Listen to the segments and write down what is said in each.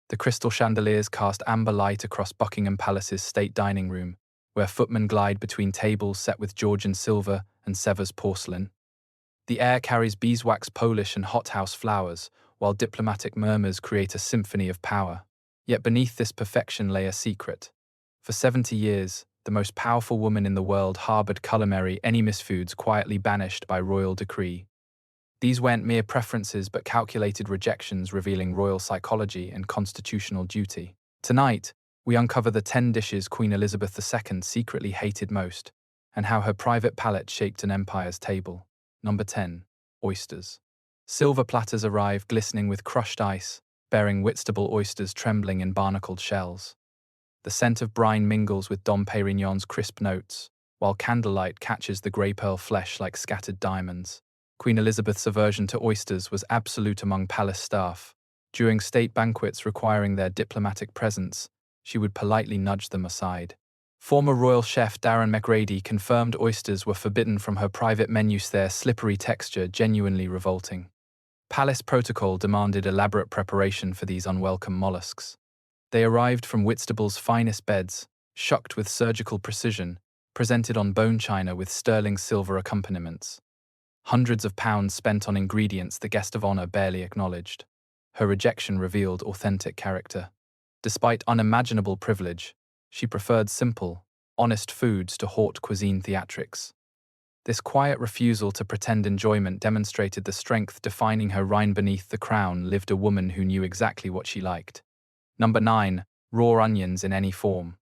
The crystal chandeliers cast amber light across Buckingham Palace's state dining room, where footmen glide between tables set with Georgian silver and Sevres porcelain. The air carries beeswax Polish and hothouse flowers, while diplomatic murmurs create a symphony of power. Yet beneath this perfection lay a secret. For 70 years, the most powerful woman in the world harbored culinary misfoods quietly banished by royal decree. These weren't mere preferences but calculated rejections revealing royal psychology and constitutional duty. Tonight, we uncover the 10 dishes Queen Elizabeth II secretly hated most, and how her private palate shaped an empire's table. Number 10. Oysters. Silver platters arrive glistening with crushed ice, bearing Whitstable oysters trembling in barnacled shells. The scent of brine mingles with Dom Pérignon's crisp notes, while candlelight catches the grey pearl flesh like scattered diamonds. Queen Elizabeth's aversion to oysters was absolute among palace staff. During state banquets requiring their diplomatic presence, she would politely nudge them aside. Former royal chef Darren McGrady confirmed oysters were forbidden from her private menus, their slippery texture genuinely revolting. Palace protocol demanded elaborate preparation for these unwelcome mollusks. They arrived from Whitstable's finest beds, shucked with surgical precision, presented on bone china with sterling silver accompaniments. Hundreds of pounds spent on ingredients the guest of honor barely acknowledged. Her rejection revealed authentic character. Despite unimaginable privilege, she preferred simple, honest foods to haute cuisine theatrics. This quiet refusal to pretend enjoyment demonstrated the strength defining her. Reign beneath the crown lived a woman who knew exactly what she liked. Number 9. Raw onions in any form.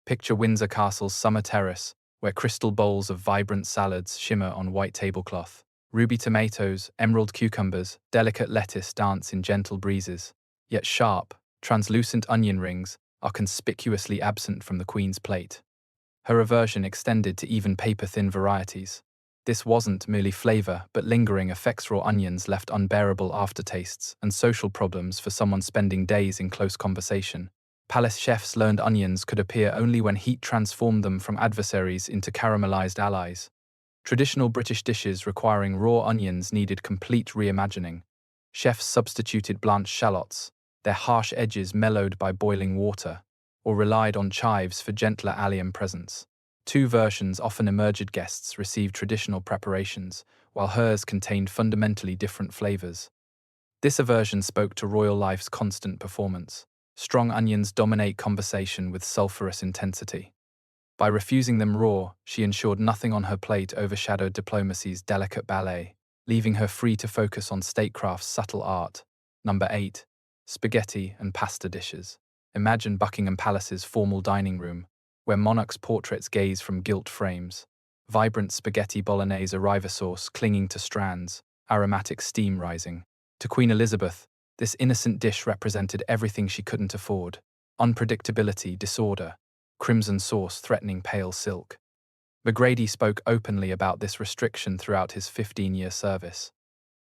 Picture Windsor Castle's summer terrace, where crystal bowls of vibrant salads shimmer on white tablecloth. Ruby tomatoes, emerald cucumbers, delicate lettuce dance in gentle breezes. Yet sharp, translucent onion rings are conspicuously absent from the Queen's plate. Her aversion extended to even paper-thin varieties. This wasn't merely flavor, but lingering effects. Raw onions left unbearable aftertastes and social problems for someone spending days in close conversation. Palace chefs learned onions could appear only when heat transformed them from adversaries into caramelized allies. Traditional British dishes requiring raw onions needed complete reimagining. Chefs substituted blanched shallots, their harsh edges mellowed by boiling water, or relied on chives for gentler allium presence. Two versions often emerged. Guests received traditional preparations, while hers contained fundamentally different flavors. This aversion spoke to royal life's constant performance. Strong onions dominate conversation with sulphurous intensity. By refusing them raw, she ensured nothing on her plate overshadowed diplomacy's delicate ballet, leaving her free to focus on statecraft's subtle art. Number 8. Spaghetti and pasta dishes. Imagine Buckingham Palace's formal dining room, where monarchs' portraits gaze from gilt frames. Vibrant spaghetti bolognese arriva sauce clinging to strands, aromatic steam rising. To Queen Elizabeth, this innocent dish represented everything she couldn't afford: unpredictability, disorder, crimson sauce threatening pale silk. McGrady spoke openly about this restriction throughout his 15-year service.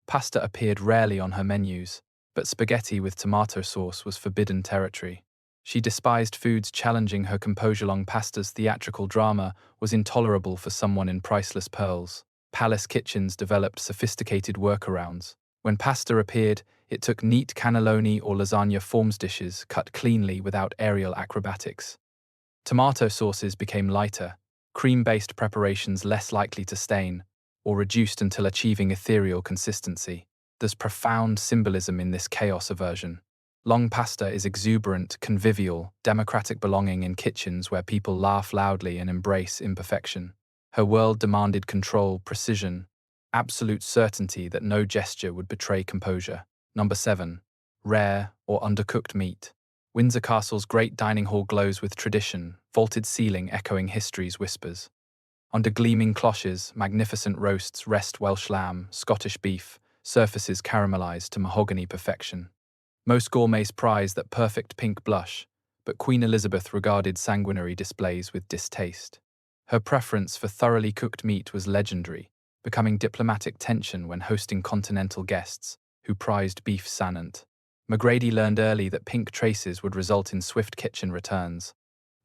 Pasta appeared rarely on her menus, but spaghetti with tomato sauce was forbidden territory. She despised foods challenging her composure. Long pasta's theatrical drama was intolerable for someone in priceless pearls. Palace kitchens developed sophisticated workarounds. When pasta appeared, it took neat cannelloni or lasagna forms, dishes cut cleanly without aerial acrobatics. Tomato sauces became lighter, cream-based preparations less likely to stain, or reduced until achieving ethereal consistency. There's profound symbolism in this chaos aversion. Long pasta is exuberant, convivial, democratic belonging in kitchens where people laugh loudly and embrace imperfection. Her world demanded control, precision, absolute certainty that no gesture would betray composure. Number 7. Rare or undercooked meat. Windsor Castle's great dining hall glows with tradition, vaulted ceiling echoing history's whispers. Under gleaming cloches, magnificent roasts rest Welsh lamb, Scottish beef, surfaces caramelized to mahogany perfection. Most gourmets prize that perfect pink blush, but Queen Elizabeth regarded sanguinary displays with distaste. Her preference for thoroughly cooked meat was legendary, becoming diplomatic tension when hosting continental guests, who prized beef sannant. McGrady learned early that pink traces would result in swift kitchen returns.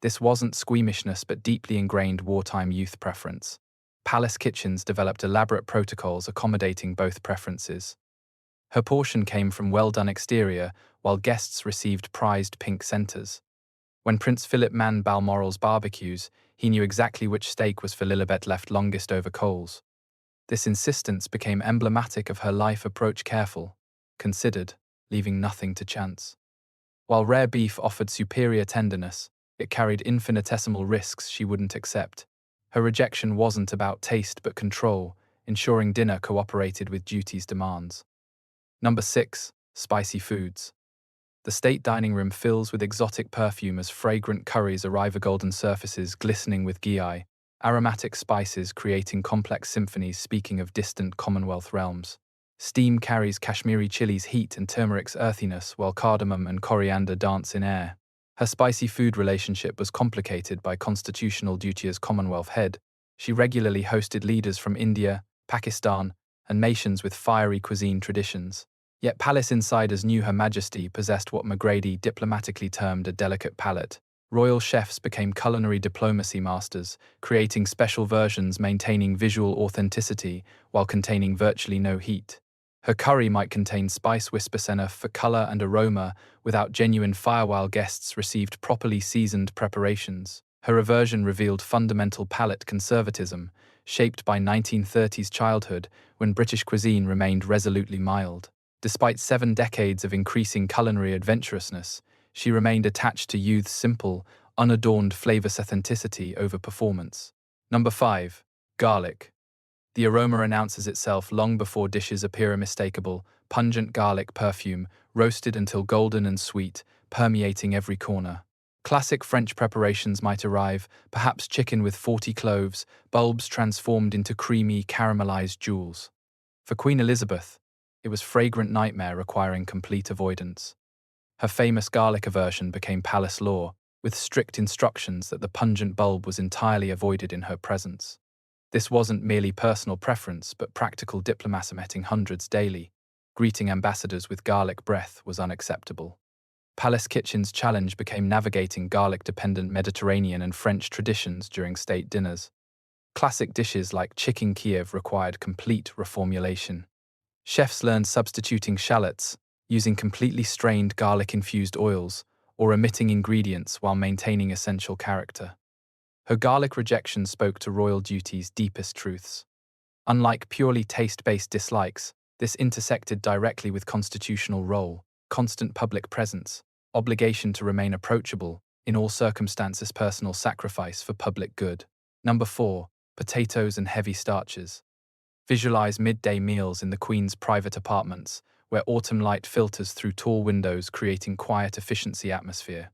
This wasn't squeamishness but deeply ingrained wartime youth preference. Palace kitchens developed elaborate protocols accommodating both preferences. Her portion came from well-done exterior, while guests received prized pink centers. When Prince Philip manned Balmoral's barbecues, he knew exactly which steak was for Lilibet left longest over coals. This insistence became emblematic of her life approach: careful, considered, leaving nothing to chance. While rare beef offered superior tenderness, it carried infinitesimal risks she wouldn't accept. Her rejection wasn't about taste but control, ensuring dinner cooperated with duty's demands. Number 6. Spicy foods. The state dining room fills with exotic perfume as fragrant curries arrive, golden surfaces glistening with ghee, aromatic spices creating complex symphonies speaking of distant Commonwealth realms. Steam carries Kashmiri chili's heat and turmeric's earthiness, while cardamom and coriander dance in air. Her spicy food relationship was complicated by constitutional duty as Commonwealth head. She regularly hosted leaders from India, Pakistan, and nations with fiery cuisine traditions. Yet palace insiders knew Her Majesty possessed what Macready diplomatically termed a delicate palate. Royal chefs became culinary diplomacy masters, creating special versions maintaining visual authenticity while containing virtually no heat. Her curry might contain spice whisper enough for color and aroma without genuine fire, while guests received properly seasoned preparations. Her aversion revealed fundamental palate conservatism, shaped by 1930s childhood when British cuisine remained resolutely mild. Despite 7 decades of increasing culinary adventurousness, she remained attached to youth's simple, unadorned flavor authenticity over performance. Number 5. Garlic. The aroma announces itself long before dishes appear: unmistakable, pungent garlic perfume, roasted until golden and sweet, permeating every corner. Classic French preparations might arrive, perhaps chicken with 40 cloves, bulbs transformed into creamy, caramelized jewels. For Queen Elizabeth, it was fragrant nightmare requiring complete avoidance. Her famous garlic aversion became palace law, with strict instructions that the pungent bulb was entirely avoided in her presence. This wasn't merely personal preference, but practical diplomacy. Meeting hundreds daily, greeting ambassadors with garlic breath was unacceptable. Palace kitchen's challenge became navigating garlic-dependent Mediterranean and French traditions during state dinners. Classic dishes like chicken Kiev required complete reformulation. Chefs learned substituting shallots, using completely strained garlic-infused oils, or omitting ingredients while maintaining essential character. Her garlic rejection spoke to royal duty's deepest truths. Unlike purely taste-based dislikes, this intersected directly with constitutional role, constant public presence, obligation to remain approachable, in all circumstances personal sacrifice for public good. Number 4. Potatoes and heavy starches. Visualize midday meals in the Queen's private apartments, where autumn light filters through tall windows creating quiet efficiency atmosphere.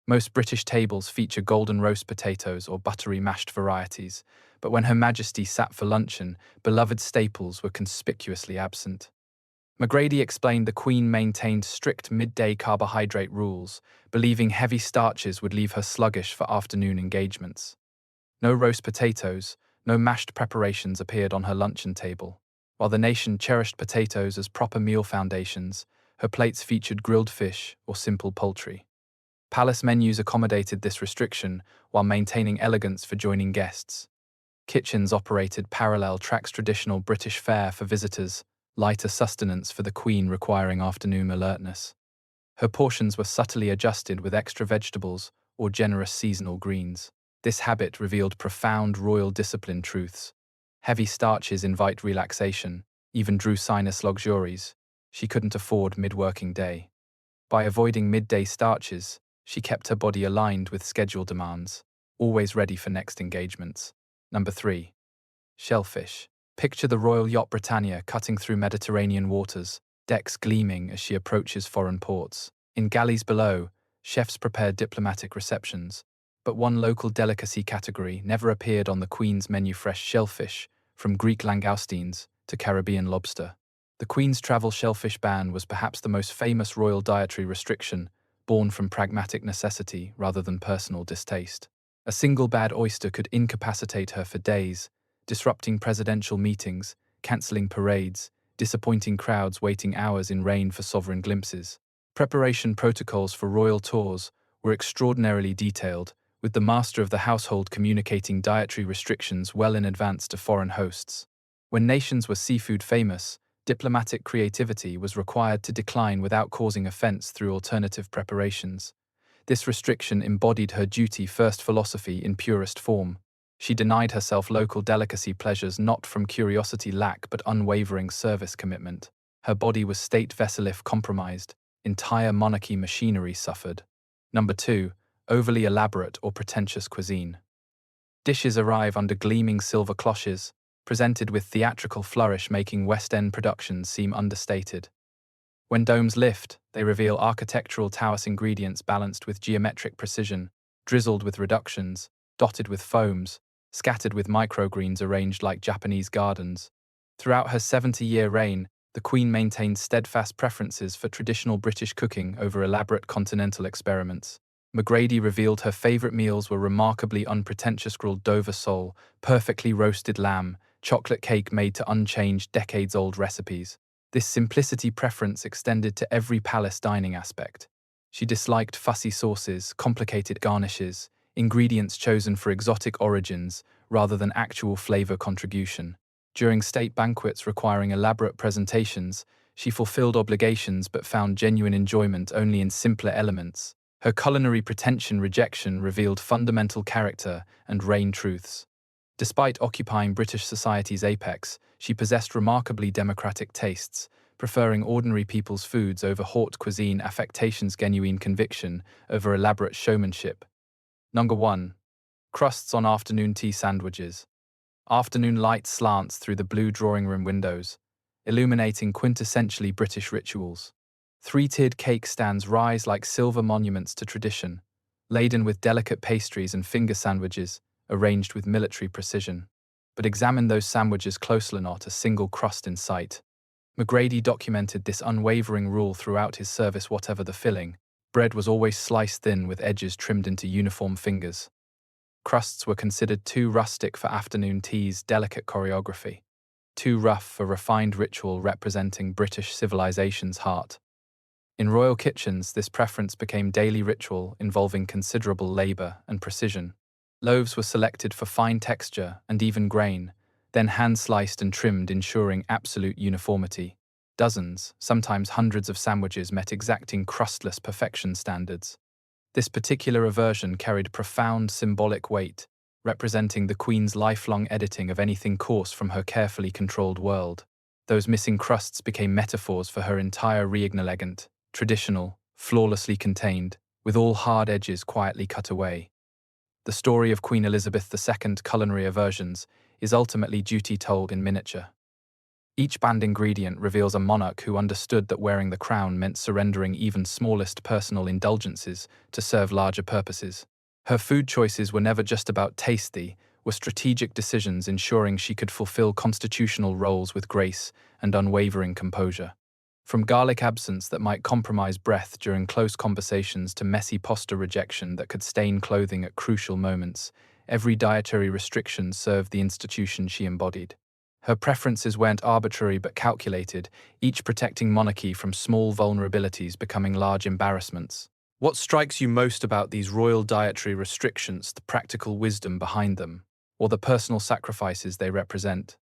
Most British tables feature golden roast potatoes or buttery mashed varieties, but when Her Majesty sat for luncheon, beloved staples were conspicuously absent. Macready explained the Queen maintained strict midday carbohydrate rules, believing heavy starches would leave her sluggish for afternoon engagements. No roast potatoes, no mashed preparations appeared on her luncheon table. While the nation cherished potatoes as proper meal foundations, her plates featured grilled fish or simple poultry. Palace menus accommodated this restriction while maintaining elegance for joining guests. Kitchens operated parallel tracks: traditional British fare for visitors, lighter sustenance for the Queen requiring afternoon alertness. Her portions were subtly adjusted with extra vegetables or generous seasonal greens. This habit revealed profound royal discipline truths. Heavy starches invite relaxation, even drew sinus luxuries she couldn't afford mid-working day. By avoiding midday starches, she kept her body aligned with schedule demands, always ready for next engagements. Number 3. Shellfish. Picture the Royal Yacht Britannia cutting through Mediterranean waters, decks gleaming as she approaches foreign ports. In galleys below, chefs prepared diplomatic receptions, but one local delicacy category never appeared on the Queen's menu: fresh shellfish, from Greek langoustines to Caribbean lobster. The Queen's travel shellfish ban was perhaps the most famous royal dietary restriction, born from pragmatic necessity rather than personal distaste. A single bad oyster could incapacitate her for days, disrupting presidential meetings, cancelling parades, disappointing crowds waiting hours in rain for sovereign glimpses. Preparation protocols for royal tours were extraordinarily detailed, with the master of the household communicating dietary restrictions well in advance to foreign hosts. When nations were seafood famous, Diplomatic creativity was required to decline without causing offense through alternative preparations. This restriction embodied her duty-first philosophy in purest form. She denied herself local delicacy pleasures not from curiosity lack but unwavering service commitment. Her body was state vessel if compromised. Entire monarchy machinery suffered. Number 2. Overly elaborate or pretentious cuisine. Dishes arrive under gleaming silver cloches, presented with theatrical flourish making West End productions seem understated. When domes lift, they reveal architectural Taoist ingredients balanced with geometric precision, drizzled with reductions, dotted with foams, scattered with microgreens arranged like Japanese gardens. Throughout her 70-year reign, the Queen maintained steadfast preferences for traditional British cooking over elaborate continental experiments. McGrady revealed her favourite meals were remarkably unpretentious grilled Dover sole, perfectly roasted lamb, chocolate cake made to unchanged decades-old recipes. This simplicity preference extended to every palace dining aspect. She disliked fussy sauces, complicated garnishes, ingredients chosen for exotic origins rather than actual flavour contribution. During state banquets requiring elaborate presentations, she fulfilled obligations but found genuine enjoyment only in simpler elements. Her culinary pretension rejection revealed fundamental character and reign truths. Despite occupying British society's apex, she possessed remarkably democratic tastes, preferring ordinary people's foods over haute cuisine affectations genuine conviction over elaborate showmanship. Number 1. Crusts on afternoon tea sandwiches. Afternoon light slants through the blue drawing room windows, illuminating quintessentially British rituals. Three-tiered cake stands rise like silver monuments to tradition, laden with delicate pastries and finger sandwiches, arranged with military precision. But examine those sandwiches closely, not a single crust in sight. McGrady documented this unwavering rule throughout his service. Whatever the filling, bread was always sliced thin with edges trimmed into uniform fingers. Crusts were considered too rustic for afternoon tea's delicate choreography, too rough for refined ritual representing British civilization's heart. In royal kitchens, this preference became daily ritual involving considerable labor and precision. Loaves were selected for fine texture and even grain, then hand-sliced and trimmed, ensuring absolute uniformity. Dozens, sometimes hundreds of sandwiches met exacting crustless perfection standards. This particular aversion carried profound symbolic weight, representing the Queen's lifelong editing of anything coarse from her carefully controlled world. Those missing crusts became metaphors for her entire reign, elegant, traditional, flawlessly contained, with all hard edges quietly cut away. The story of Queen Elizabeth II culinary aversions is ultimately duty told in miniature. Each banned ingredient reveals a monarch who understood that wearing the crown meant surrendering even smallest personal indulgences to serve larger purposes. Her food choices were never just about tasty, were strategic decisions ensuring she could fulfill constitutional roles with grace and unwavering composure. From garlic absence that might compromise breath during close conversations to messy pasta rejection that could stain clothing at crucial moments, every dietary restriction served the institution she embodied. Her preferences weren't arbitrary but calculated, each protecting monarchy from small vulnerabilities becoming large embarrassments. What strikes you most about these royal dietary restrictions, the practical wisdom behind them, or the personal sacrifices they represent?